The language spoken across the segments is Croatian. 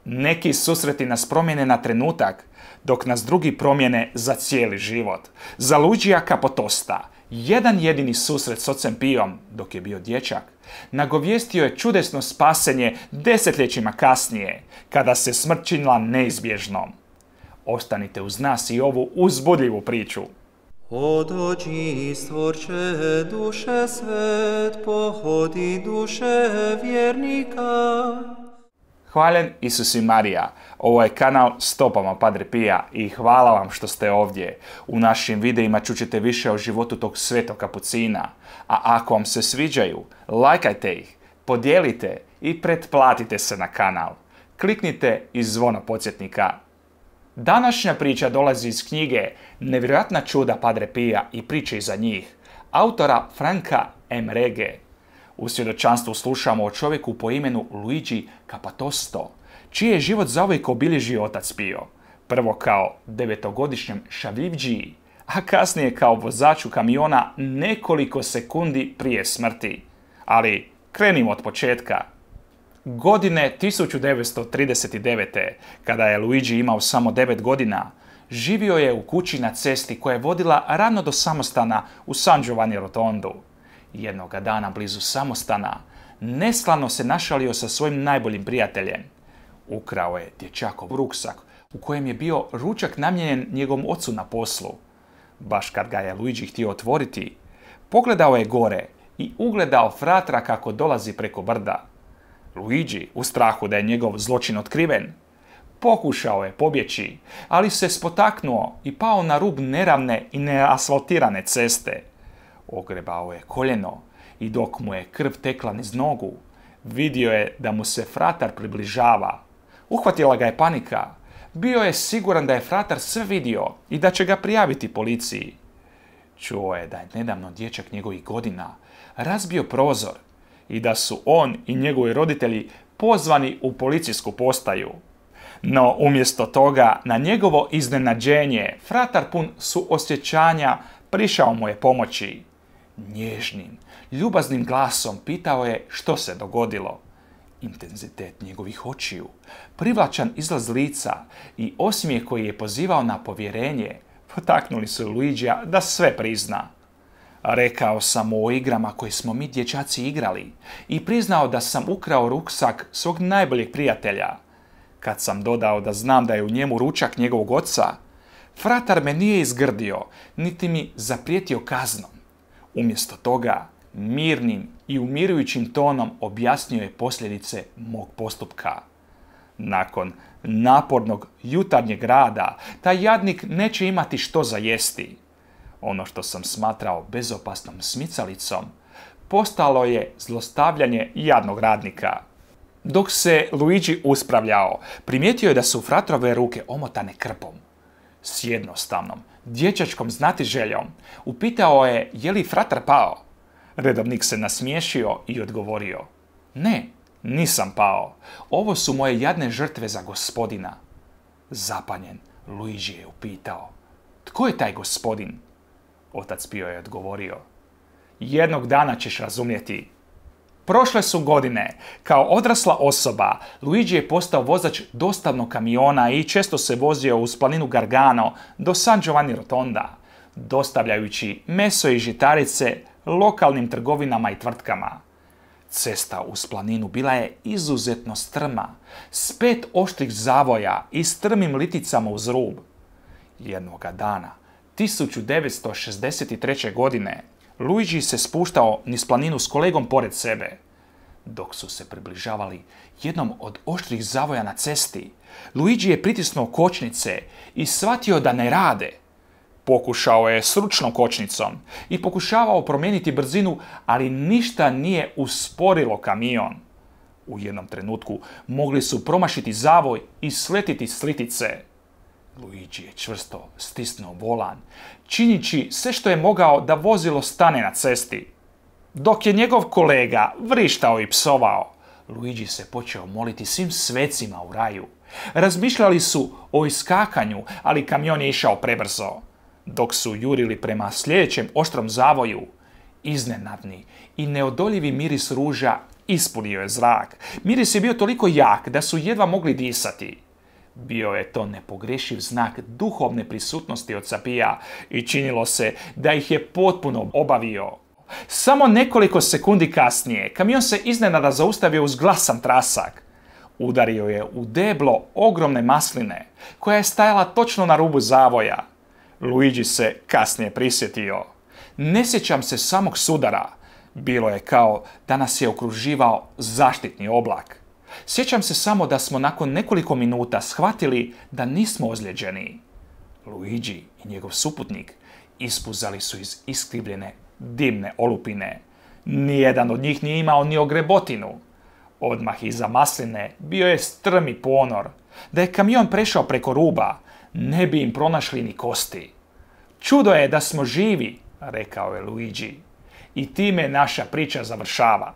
Neki susreti nas promijene na trenutak, dok nas drugi promijene za cijeli život. Za Luigija Capatosta, jedan jedini susret s ocem Pijom, dok je bio dječak, nagovijestio je čudesno spasenje desetljećima kasnije, kada se smrt činila neizbježnom. Ostanite uz nas i ovu uzbudljivu priču. O dođi stvorče duše svet, pohodi duše vjernika. Hvaljen Isus i Marija, ovo je kanal Stopama Padre Pija i hvala vam što ste ovdje. U našim videima čućete više o životu tog svetog kapucina, a ako vam se sviđaju, lajkajte ih, podijelite i pretplatite se na kanal. Kliknite i zvono podsjetnika. Današnja priča dolazi iz knjige Nevjerojatna čuda Padre Pija i priče iza njih, autora Franka M. Rege. U svjedočanstvu slušamo o čovjeku po imenu Luigi Capatosto, čiji je život zauvijek obilježio otac Pio. Prvo kao 9-godišnjem šavljivđiji, a kasnije kao vozaču kamiona nekoliko sekundi prije smrti. Ali krenimo od početka. Godine 1939. kada je Luigi imao samo 9 godina, živio je u kući na cesti koja je vodila ravno do samostana u San Giovanni Rotondo. Jednoga dana blizu samostana neslano se našalio sa svojim najboljim prijateljem. Ukrao je dječakov ruksak u kojem je bio ručak namijenjen njegovom ocu na poslu. Baš kad ga je Luigi htio otvoriti, pogledao je gore i ugledao fratra kako dolazi preko brda. Luigi, u strahu da je njegov zločin otkriven, pokušao je pobjeći, ali se spotaknuo i pao na rub neravne i neasfaltirane ceste. Ogrebao je koljeno i dok mu je krv tekla niz nogu, vidio je da mu se fratar približava. Uhvatila ga je panika. Bio je siguran da je fratar sve vidio i da će ga prijaviti policiji. Čuo je da je nedavno dječak njegovih godina razbio prozor i da su on i njegovi roditelji pozvani u policijsku postaju. No umjesto toga, na njegovo iznenađenje, fratar pun suosjećanja prišao mu je pomoći. Nježnim, ljubaznim glasom pitao je što se dogodilo. Intenzitet njegovih očiju, privlačan izlaz lica i osmijeh koji je pozivao na povjerenje potaknuli su Luigija da sve prizna. Rekao sam mu o igrama koje smo mi dječaci igrali i priznao da sam ukrao ruksak svog najboljeg prijatelja. Kad sam dodao da znam da je u njemu ručak njegovog oca, fratar me nije izgrdio, niti mi zaprijetio kaznom. Umjesto toga, mirnim i umirujućim tonom objasnio je posljedice mog postupka. Nakon napornog jutarnjeg rada, taj jadnik neće imati što za jesti. Ono što sam smatrao bezopasnom smicalicom, postalo je zlostavljanje jadnog radnika. Dok se Luigi uspravljao, primijetio je da su fratrove ruke omotane krpom. S jednostavnom, dječačkom znatiželjom, upitao je li fratar pao. Redovnik se nasmiješio i odgovorio: Ne, nisam pao. Ovo su moje jadne žrtve za gospodina. Zapanjen, Luigi je upitao: Tko je taj gospodin? Otac Pio je odgovorio: Jednog dana ćeš razumjeti. Prošle su godine. Kao odrasla osoba, Luigi je postao vozač dostavnog kamiona i često se vozio uz planinu Gargano do San Giovanni Rotonda, dostavljajući meso i žitarice lokalnim trgovinama i tvrtkama. Cesta uz planinu bila je izuzetno strma, s 5 oštrih zavoja i strmim liticama uz rub. Jednoga dana, 1963. godine, Luigi se spuštao niz planinu s kolegom pored sebe. Dok su se približavali jednom od oštrih zavoja na cesti, Luigi je pritisnuo kočnice i shvatio da ne rade. Pokušao je s ručnom kočnicom i pokušavao promijeniti brzinu, ali ništa nije usporilo kamion. U jednom trenutku mogli su promašiti zavoj i sletiti s litice. Luigi je čvrsto stisnuo volan, činići sve što je mogao da vozilo stane na cesti. Dok je njegov kolega vrištao i psovao, Luigi se počeo moliti svim svecima u raju. Razmišljali su o iskakanju, ali kamion je išao prebrzo. Dok su jurili prema sljedećem oštrom zavoju, iznenadni i neodoljivi miris ruža ispunio je zrak. Miris je bio toliko jak da su jedva mogli disati. Bio je to nepogrešiv znak duhovne prisutnosti oca Pija i činilo se da ih je potpuno obavio. Samo nekoliko sekundi kasnije kamion se iznenada zaustavio uz glasan trasak. Udario je u deblo ogromne masline koja je stajala točno na rubu zavoja. Luigi se kasnije prisjetio. Ne sjećam se samog sudara. Bilo je kao da nas je okruživao zaštitni oblak. Sjećam se samo da smo nakon nekoliko minuta shvatili da nismo ozlijeđeni. Luigi i njegov suputnik ispuzali su iz iskrivljene dimne olupine. Nijedan od njih nije imao ni ogrebotinu. Odmah iza masline bio je strmi ponor. Da je kamion prešao preko ruba, ne bi im pronašli ni kosti. Čudo je da smo živi, rekao je Luigi. I time naša priča završava.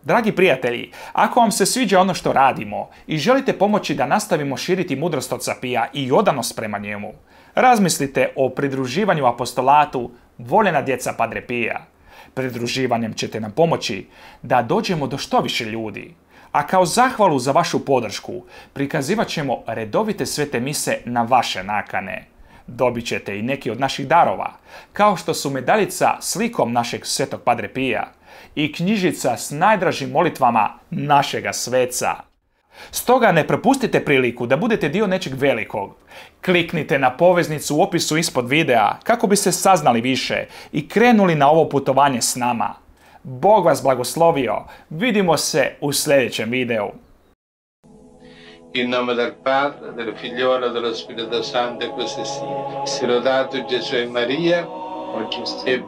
Dragi prijatelji, ako vam se sviđa ono što radimo i želite pomoći da nastavimo širiti mudrost oca Pija i odanost prema njemu, razmislite o pridruživanju apostolatu Voljena djeca Padre Pija. Pridruživanjem ćete nam pomoći da dođemo do što više ljudi. A kao zahvalu za vašu podršku prikazivat ćemo redovite svete mise na vaše nakane. Dobit ćete i neki od naših darova, kao što su medaljica slikom našeg svetog Padre Pija i knjižica s najdražim molitvama našega sveca. Stoga ne propustite priliku da budete dio nečeg velikog. Kliknite na poveznicu u opisu ispod videa kako biste saznali više i krenuli na ovo putovanje s nama. Bog vas blagoslovio. Vidimo se u sljedećem videu. In nome del Padre, del Figliolo e dello Spirito Santo, così sia. Sia lodato Gesù e Maria, oggi e